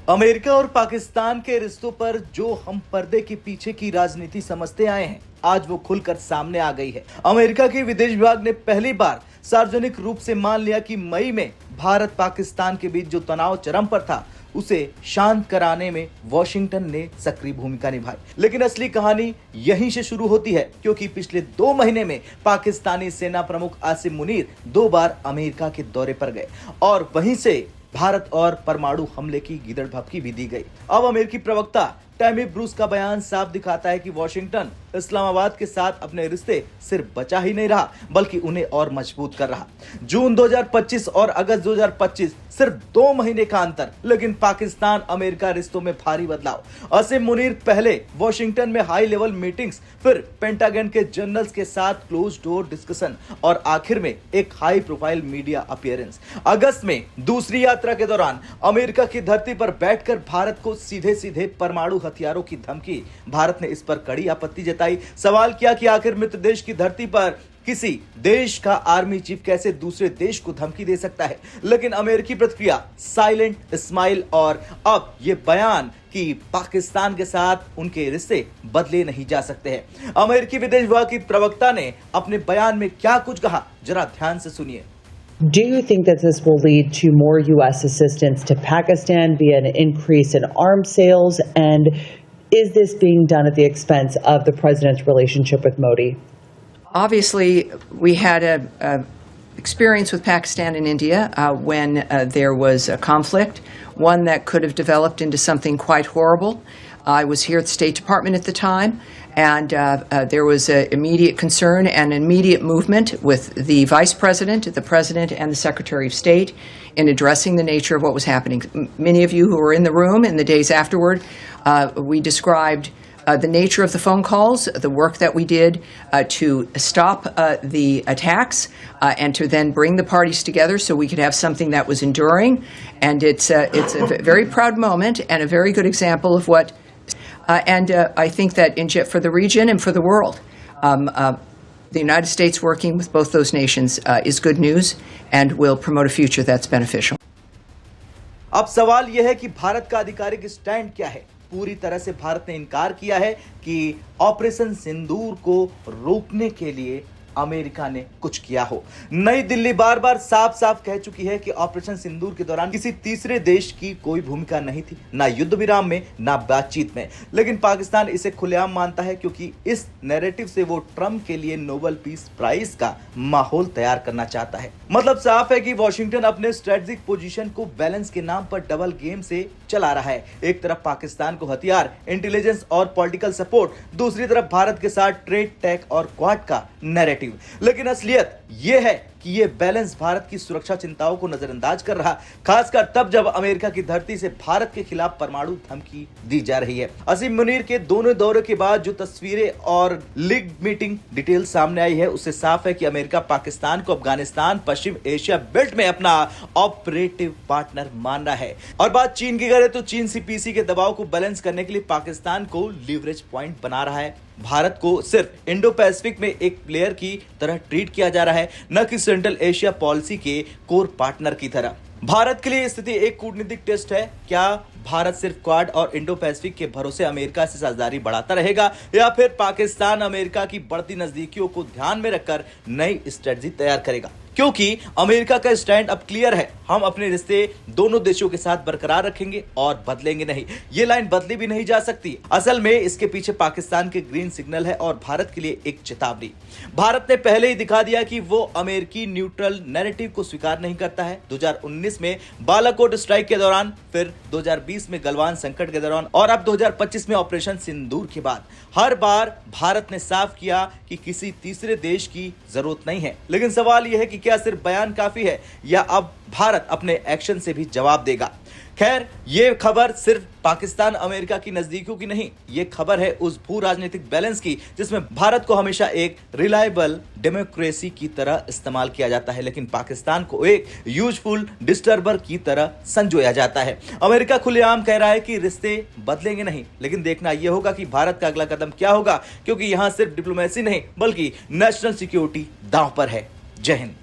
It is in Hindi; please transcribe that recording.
अमेरिका और पाकिस्तान के रिश्तों पर जो हम पर्दे के पीछे की राजनीति समझते आए हैं, आज वो खुलकर सामने आ गई है। अमेरिका के विदेश विभाग ने पहली बार सार्वजनिक रूप से मान लिया कि मई में भारत पाकिस्तान के बीच जो तनाव चरम पर था, उसे शांत कराने में वॉशिंगटन ने सक्रिय भूमिका निभाई। लेकिन असली कहानी यहीं से शुरू होती है, क्योंकि पिछले 2 महीने में पाकिस्तानी सेना प्रमुख आसिम मुनीर 2 बार अमेरिका के दौरे पर गए और वहीं से भारत और परमाणु हमले की गिदड़ भभकी भी दी गई। अब अमेरिकी प्रवक्ता टैमी ब्रूस का बयान साफ दिखाता है कि वॉशिंगटन इस्लामाबाद के साथ अपने रिश्ते सिर्फ बचा ही नहीं रहा, बल्कि उन्हें और मजबूत कर रहा। जून 2025 और अगस्त 2025 सिर्फ 2 महीने का अंतर, लेकिन पाकिस्तान अमेरिका रिश्तों में भारी बदलाव। आसिम मुनीर पहले वॉशिंगटन में हाई लेवल मीटिंग्स, फिर पेंटागन के जनरल्स के साथ क्लोज डोर डिस्कशन और आखिर में एक हाई प्रोफाइल मीडिया अपीयरेंस। अगस्त में दूसरी यात्रा के दौरान अमेरिका की धरती पर बैठकर भारत को सीधे सीधे परमाणु हथियारों की धमकी। भारत ने इस पर कड़ी आपत्ति जताई, सवाल किया कि आखिर मित्र देश की धरती पर किसी देश का आर्मी चीफ कैसे दूसरे देश को धमकी दे सकता है। लेकिन अमेरिकी प्रतिक्रिया साइलेंट स्माइल और अब यह बयान कि पाकिस्तान के साथ उनके रिश्ते बदले नहीं जा सकते हैं। अमेरिकी विदेश विभाग की प्रवक्ता ने अपने बयान में क्या कुछ कहा, जरा ध्यान से सुनिए। Do you think that this will lead to more U.S. assistance to Pakistan via an increase in arms sales? And is this being done at the expense of the president's relationship with Modi? Obviously, we had a experience with Pakistan and India when there was a conflict, one that could have developed into something quite horrible. I was here at the State Department at the time, and there was an immediate concern and immediate movement with the Vice President, the President, and the Secretary of State in addressing the nature of what was happening. Many of you who were in the room in the days afterward, we described the nature of the phone calls, the work that we did to stop the attacks and to then bring the parties together so we could have something that was enduring. And it's a very proud moment and a very good example of what, I think that for the region and for the world, the United States working with both those nations is good news and will promote a future that's beneficial. अब सवाल यह है कि भारत का आधिकारिक स्टैंड क्या है। पूरी तरह से भारत ने इनकार किया है कि ऑपरेशन सिंदूर को रोकने के लिए अमेरिका ने कुछ किया हो। नई दिल्ली बार बार साफ साफ कह चुकी है कि ऑपरेशन सिंदूर के दौरान किसी तीसरे देश की कोई भूमिका नहीं थी, ना युद्ध विराम में, ना बातचीत में। लेकिन पाकिस्तान इसे खुलेआम मानता है, क्योंकि इस नैरेटिव से वो ट्रंप के लिए नोबेल पीस प्राइज का माहौल तैयार करना चाहता है। मतलब साफ है कि वॉशिंगटन अपने स्ट्रेटेजिक पोजीशन को बैलेंस के नाम पर डबल गेम से चला रहा है। एक तरफ पाकिस्तान को हथियार, इंटेलिजेंस और पॉलिटिकल सपोर्ट, दूसरी तरफ भारत के साथ ट्रेड, टेक और क्वाड का नैरेटिव। लेकिन असलियत यह है कि यह बैलेंस भारत की सुरक्षा चिंताओं को नजरअंदाज कर रहा, खासकर तब जब अमेरिका की धरती से भारत के खिलाफ परमाणु धमकी दी जा रही है। आसिम मुनीर के दोनों दौरे के बाद जो तस्वीरें और लीग मीटिंग डिटेल सामने आई है, उससे साफ है कि अमेरिका पाकिस्तान को अफगानिस्तान, पश्चिम एशिया बेल्ट में अपना ऑपरेटिव पार्टनर मान रहा है। और बात चीन की करें तो चीन सीपीसी के दबाव को बैलेंस करने के लिए पाकिस्तान को लीवरेज पॉइंट बना रहा है। भारत को सिर्फ इंडो पैसिफिक में एक प्लेयर की तरह ट्रीट किया जा रहा है, न कि सेंट्रल एशिया पॉलिसी के कोर पार्टनर की तरह। भारत के लिए स्थिति एक कूटनीतिक टेस्ट है। क्या भारत सिर्फ क्वाड और इंडो पैसिफिक के भरोसे अमेरिका से साझेदारी बढ़ाता रहेगा, या फिर पाकिस्तान अमेरिका की बढ़ती नजदीकियों को ध्यान में रखकर नई स्ट्रेटजी तैयार करेगा? क्योंकि अमेरिका का स्टैंड अब क्लियर है, हम अपने रिश्ते दोनों देशों के साथ बरकरार रखेंगे और बदलेंगे नहीं। ये लाइन बदली भी नहीं जा सकती। असल में इसके पीछे पाकिस्तान के ग्रीन सिग्नल है और भारत के लिए एक चेतावनी। भारत ने पहले ही दिखा दिया कि वो अमेरिकी न्यूट्रल नैरेटिव को स्वीकार नहीं करता है। 2019 में बालाकोट स्ट्राइक के दौरान, फिर 2020 में गलवान संकट के दौरान और अब 2025 में ऑपरेशन सिंदूर के बाद हर बार भारत ने साफ किया कि किसी तीसरे देश की जरूरत नहीं है। लेकिन सवाल यह है कि क्या सिर्फ बयान काफी है, या अब भारत अपने एक्शन से भी जवाब देगा? खैर, ये खबर सिर्फ पाकिस्तान अमेरिका की नजदीकियों की नहीं, ये खबर है उस भू राजनीतिक बैलेंस की जिसमें भारत को हमेशा एक रिलायबल डेमोक्रेसी की तरह इस्तेमाल किया जाता है, लेकिन पाकिस्तान को एक यूजफुल डिस्टर्बर की तरह संजोया जाता है। अमेरिका खुलेआम कह रहा है कि रिश्ते बदलेंगे नहीं, लेकिन देखना यह होगा कि भारत का अगला कदम क्या होगा, क्योंकि यहां सिर्फ डिप्लोमेसी नहीं बल्कि नेशनल सिक्योरिटी दांव पर है। जय हिंद।